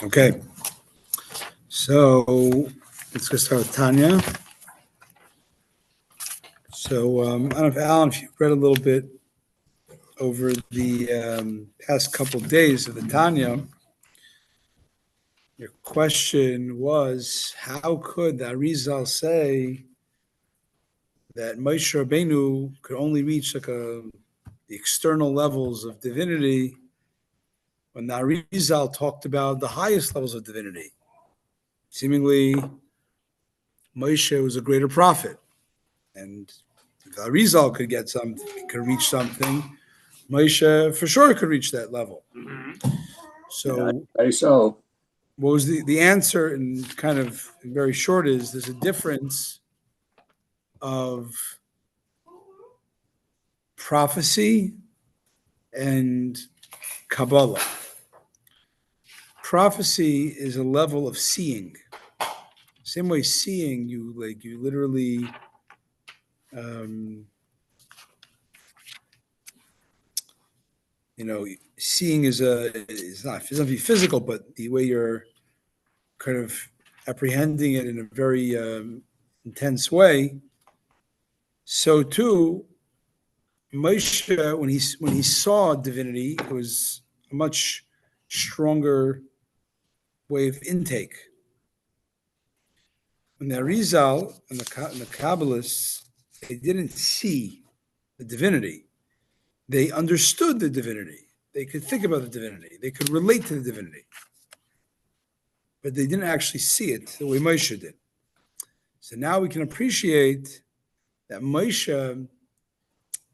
Okay, so let's get started with Tanya. So I don't know if Alan, if you've read a little bit over the past couple of days of the Tanya, your question was, how could the Arizal say that Moshe Rabbeinu could only reach the external levels of divinity when the Arizal talked about the highest levels of divinity? Seemingly, Moshe was a greater prophet, and if Arizal could get something, could reach something, Moshe for sure could reach that level. So, what was the answer? And kind of very short is there's a difference of prophecy and Kabbalah. Prophecy is a level of seeing. Same way seeing, you literally seeing is not physical, but the way you're kind of apprehending it in a very intense way. So too, Moshe, when he saw divinity, it was a much stronger way of intake. When the Arizal and the Kabbalists, they didn't see the divinity. They understood the divinity. They could think about the divinity. They could relate to the divinity. But they didn't actually see it the way Moshe did. So now we can appreciate that Moshe,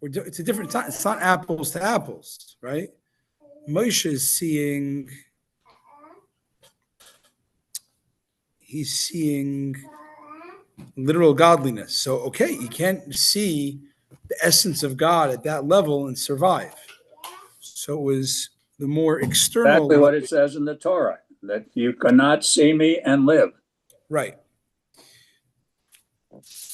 it's a different time. It's not apples to apples, right? Moshe is seeing, he's seeing literal godliness. So, okay, you can't see the essence of God at that level and survive. So it was the more external. Exactly what it says in the Torah, that you cannot see me and live. Right.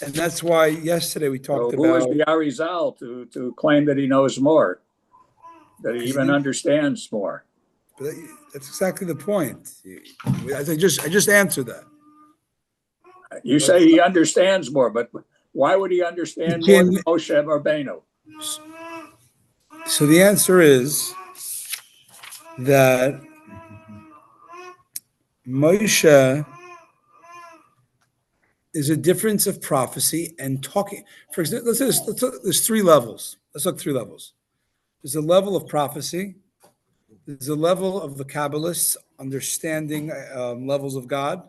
And that's why yesterday we talked about. Who is the Arizal to claim that he knows more, that he even understands more? But that's exactly the point. I just answered that. You say he understands more, but why would he understand more than Moshe Rabbeinu? So the answer is that Moshe is a difference of prophecy and talking. For example, there's three levels. Let's look 3 levels. There's a level of prophecy. There's a level of the Kabbalists understanding levels of God.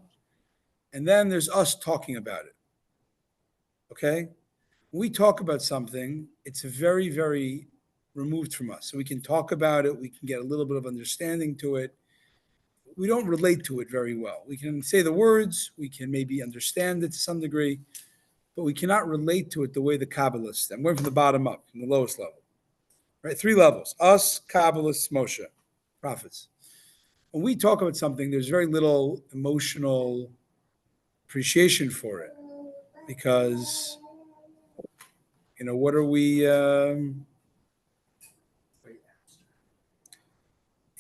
And then there's us talking about it. Okay? When we talk about something, it's very, very removed from us. So we can talk about it. We can get a little bit of understanding to it. We don't relate to it very well. We can say the words. We can maybe understand it to some degree. But we cannot relate to it the way the Kabbalists. I'm going from the bottom up, from the lowest level. Right? 3 levels. Us, Kabbalists, Moshe, prophets. When we talk about something, there's very little emotional appreciation for it. Because, what are we...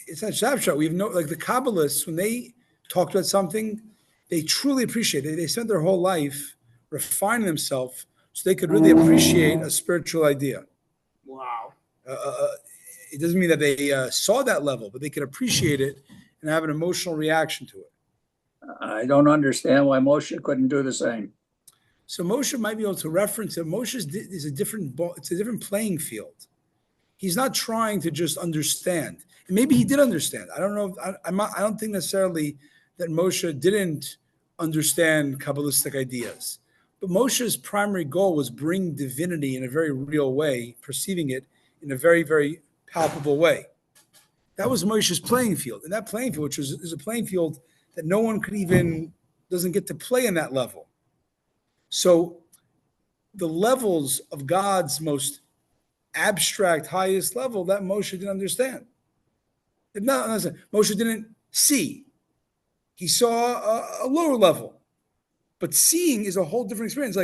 it's not abstract. We have like the Kabbalists, when they talked about something, they truly appreciate it. They spent their whole life refining themselves so they could really appreciate a spiritual idea. Wow. It doesn't mean that they saw that level, but they could appreciate it and have an emotional reaction to it. I don't understand why Moshe couldn't do the same. So Moshe might be able to reference it. Moshe is a different playing field. He's not trying to just understand. And maybe he did understand. I don't know. I don't think necessarily that Moshe didn't understand Kabbalistic ideas. But Moshe's primary goal was bring divinity in a very real way, perceiving it in a very, very palpable way. That was Moshe's playing field. And that playing field, which is a playing field that no one doesn't get to play in that level. So the levels of God's most abstract, highest level, that Moshe didn't understand. Moshe didn't see. He saw a lower level. But seeing is a whole different experience.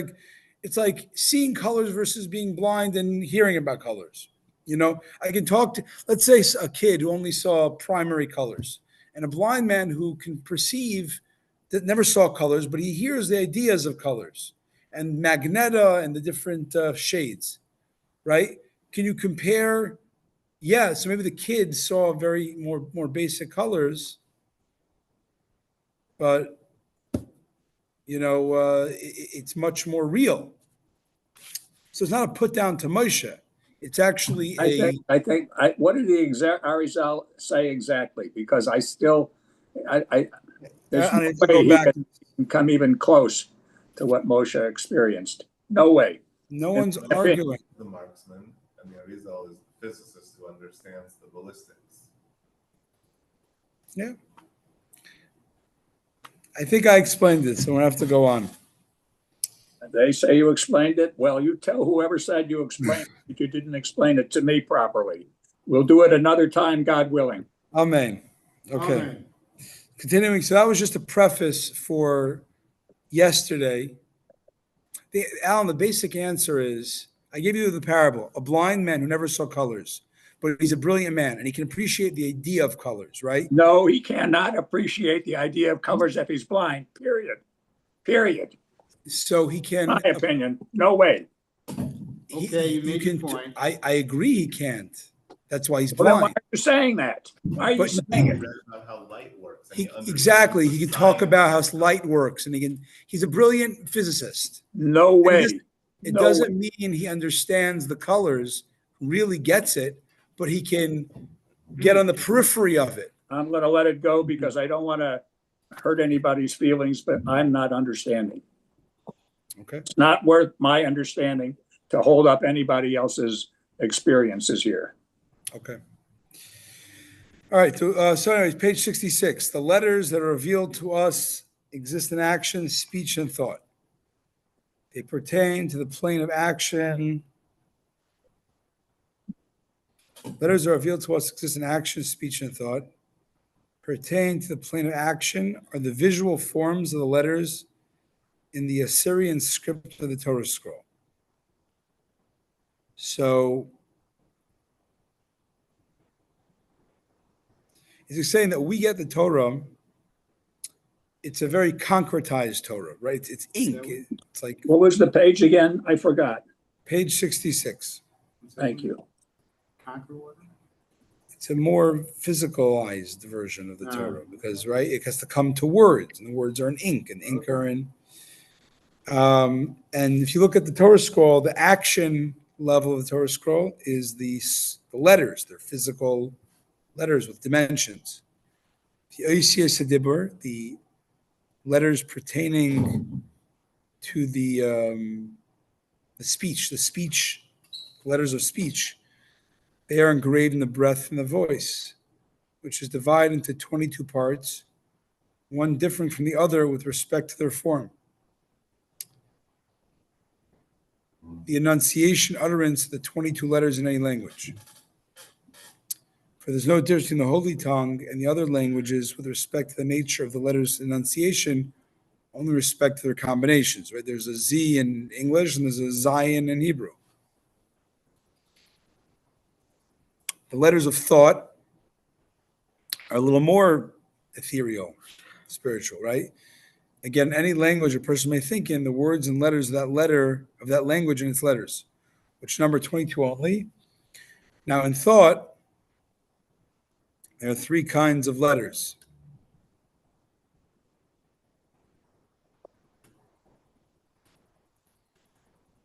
It's like seeing colors versus being blind and hearing about colors. I can talk to, let's say, a kid who only saw primary colors. and a blind man who can perceive, that never saw colors, but he hears the ideas of colors and magneta and the different shades, right? Can you compare? Yeah, so maybe the kid saw very more basic colors, but it's much more real. So it's not a put down to Moshe. It's actually what did the Arizal say exactly? Because there's no way he can come even close to what Moshe experienced. No way. No one's arguing. The marksman and the Arizal is the physicist who understands the ballistics. Yeah. I think I explained it, so we have to go on. They say you explained it. Well, you tell whoever said you explained it. You didn't explain it to me properly. We'll do it another time, God willing. Amen. Okay. Amen. Continuing. So that was just a preface for yesterday. Alan, the basic answer is, I gave you the parable, a blind man who never saw colors, but he's a brilliant man and he can appreciate the idea of colors, right? No, he cannot appreciate the idea of colors if he's blind, period. So he can. My opinion, no way. Okay, you made your point. I agree he can't. That's why he's Well, then blind. why are you saying that? Why are you But- saying it? Read about how light works. Exactly. He can talk about how light works, and he's a brilliant physicist. No way. It No doesn't mean he understands the colors, really gets it, but he can get on the periphery of it. I'm going to let it go because I don't want to hurt anybody's feelings, but I'm not understanding. Okay. It's not worth my understanding to hold up anybody else's experiences here. Okay. All right. So anyways, page 66. The letters that are revealed to us exist in action, speech, and thought. They pertain to the plane of action. Letters that are revealed to us exist in action, speech, and thought. Pertain to the plane of action are the visual forms of the letters in the Assyrian script of the Torah scroll. So he's saying that we get the Torah, it's a very concretized Torah, right? It's ink. It's like What was the page again? I forgot. page 66. Thank you. Conquer order? It's a more physicalized version of the Torah because, right, it has to come to words, and the words are in ink, and ink are in. And if you look at the Torah scroll, the action level of the Torah scroll is the letters. They're physical letters with dimensions. The Oisias Hadibur, the letters pertaining to the speech, letters of speech, they are engraved in the breath and the voice, which is divided into 22 parts, one differing from the other with respect to their form. The enunciation utterance of the 22 letters in any language. For there's no difference between the Holy Tongue and the other languages with respect to the nature of the letters' enunciation, only respect to their combinations, right? There's a Z in English and there's a Zion in Hebrew. The letters of thought are a little more ethereal, spiritual, right? Again, any language a person may think in, the words and letters of that language and its letters, which number 22 only. Now, in thought, there are three kinds of letters.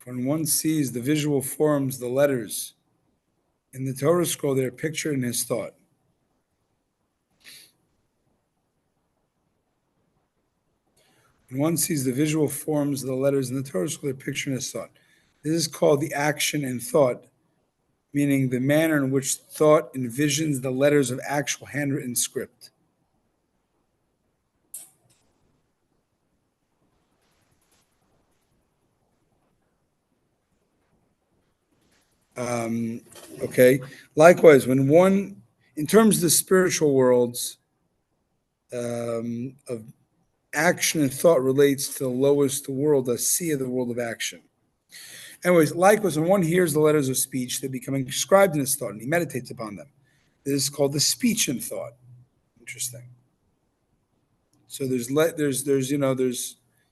When one sees the visual forms, the letters in the Torah scroll, they are pictured in his thought. When one sees the visual forms of the letters in the Torah scroll, they're pictured in his thought. This is called the action in thought, meaning the manner in which thought envisions the letters of actual handwritten script. Okay. Likewise, when one, in terms of the spiritual worlds, of action and thought relates to the lowest world, the sea of the world of action. Anyways, likewise, when one hears the letters of speech, they become inscribed in his thought, and he meditates upon them. This is called the speech and thought. Interesting. So there's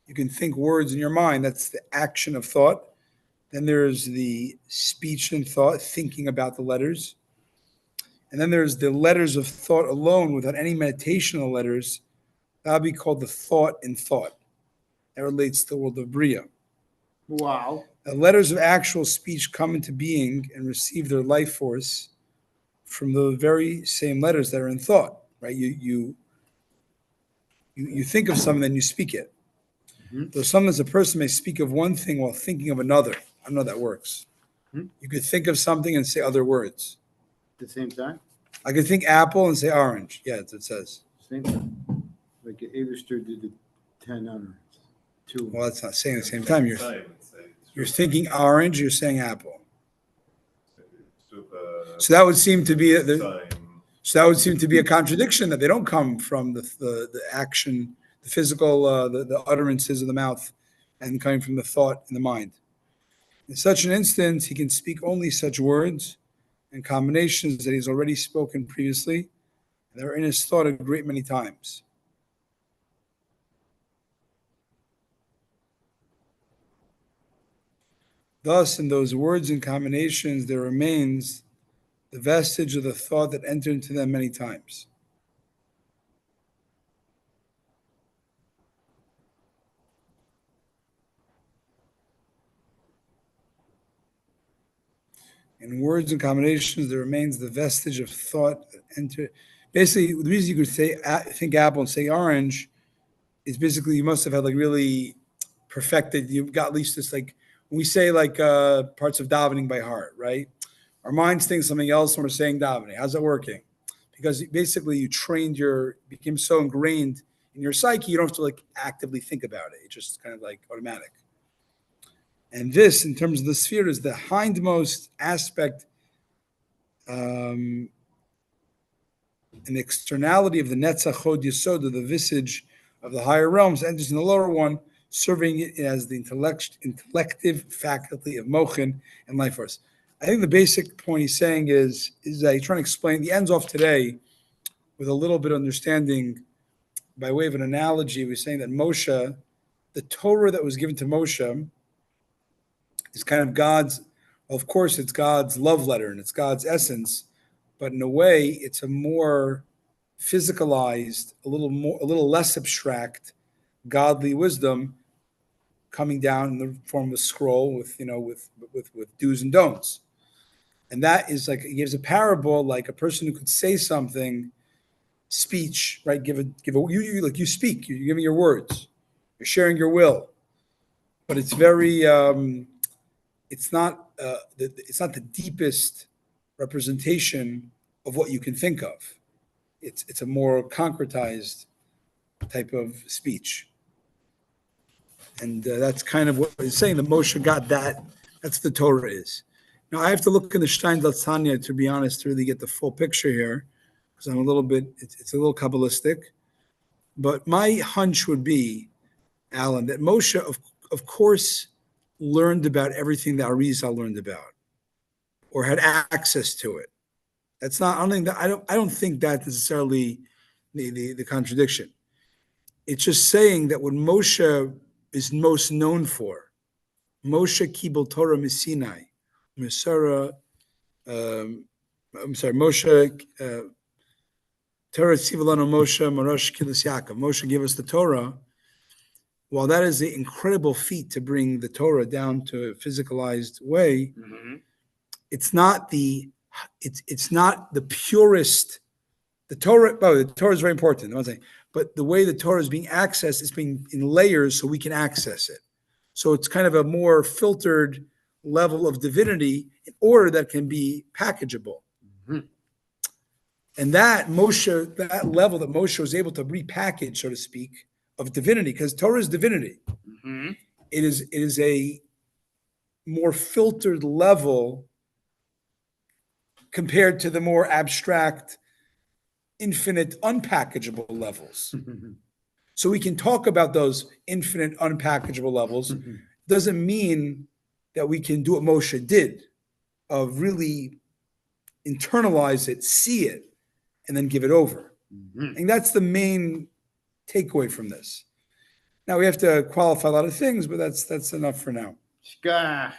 you can think words in your mind. That's the action of thought. Then there's the speech and thought, thinking about the letters. And then there's the letters of thought alone without any meditation on the letters. That would be called the thought in thought. That relates to the world of Bria. Wow. The letters of actual speech come into being and receive their life force from the very same letters that are in thought, right? You think of something, then you speak it. Mhm. Though sometimes a person may speak of one thing while thinking of another. I don't know how that works. Mhm. You could think of something and say other words. At the same time? I could think apple and say orange. Yeah, it says. Same time. Like Avister did the 10 on 2. Well, that's not saying at the same time. You're Time, it's you're thinking orange, you're saying apple. super So that would seem to be time. so that would seem to be a contradiction, that they don't come from the action, the physical, the utterances of the mouth, and coming from the thought in the mind. In such an instance, he can speak only such words and combinations that he's already spoken previously, and that are in his thought a great many times. Thus, in those words and combinations, there remains the vestige of the thought that entered into them many times. In words and combinations, there remains the vestige of thought that entered. Basically, the reason you could say think apple and say orange is basically you must have had like really perfected. You've got at least this like when we say like parts of davening by heart, right? Our minds think something else when we're saying davening. How's that working? Because basically you became so ingrained in your psyche, you don't have to like actively think about it. It's just kind of like automatic. And this, in terms of the sphere, is the hindmost aspect, an externality of the Netzach Chod Yesod, of the visage of the higher realms, enters in the lower one, serving it as the intellective faculty of Mochin and life force. I think the basic point he's saying is that he's trying to explain, he ends off today with a little bit of understanding by way of an analogy. We're saying that Moshe, the Torah that was given to Moshe, is kind of of course, it's God's love letter and it's God's essence, but in a way, it's a more physicalized, a little less abstract, godly wisdom coming down in the form of a scroll with do's and don'ts. And that is like, it gives a parable, like a person who could say something, speech, right? You speak, you're giving your words, you're sharing your will, but it's very, it's not the deepest representation of what you can think of. It's a more concretized type of speech, and that's kind of what he's saying. That Moshe got that. That's what the Torah is. Now I have to look in the Tanya, to be honest, to really get the full picture here, because I'm a little bit. It's a little Kabbalistic, but my hunch would be, Alan, that Moshe, of course, learned about everything that Arizal learned about, or had access to it. That's not. I don't think that's necessarily the contradiction. It's just saying that what Moshe is most known for, Moshe Kibel Torah Misinai, Moshe Torah Tzivalano Moshe Marash Kilis Yaakov. Moshe gave us the Torah. While that is an incredible feat to bring the Torah down to a physicalized way, it's not the purest. The Torah is very important. I'm not saying, but the way the Torah is being accessed is being in layers so we can access it. So it's kind of a more filtered level of divinity in order that can be packageable. And that level that Moshe was able to repackage, so to speak, of divinity, because Torah is divinity. It is a more filtered level compared to the more abstract, infinite, unpackageable levels. So we can talk about those infinite, unpackageable levels. Doesn't mean that we can do what Moshe did, of really internalize it, see it, and then give it over. Mhm. And that's the main takeaway from this. Now we have to qualify a lot of things, but that's enough for now. Shka.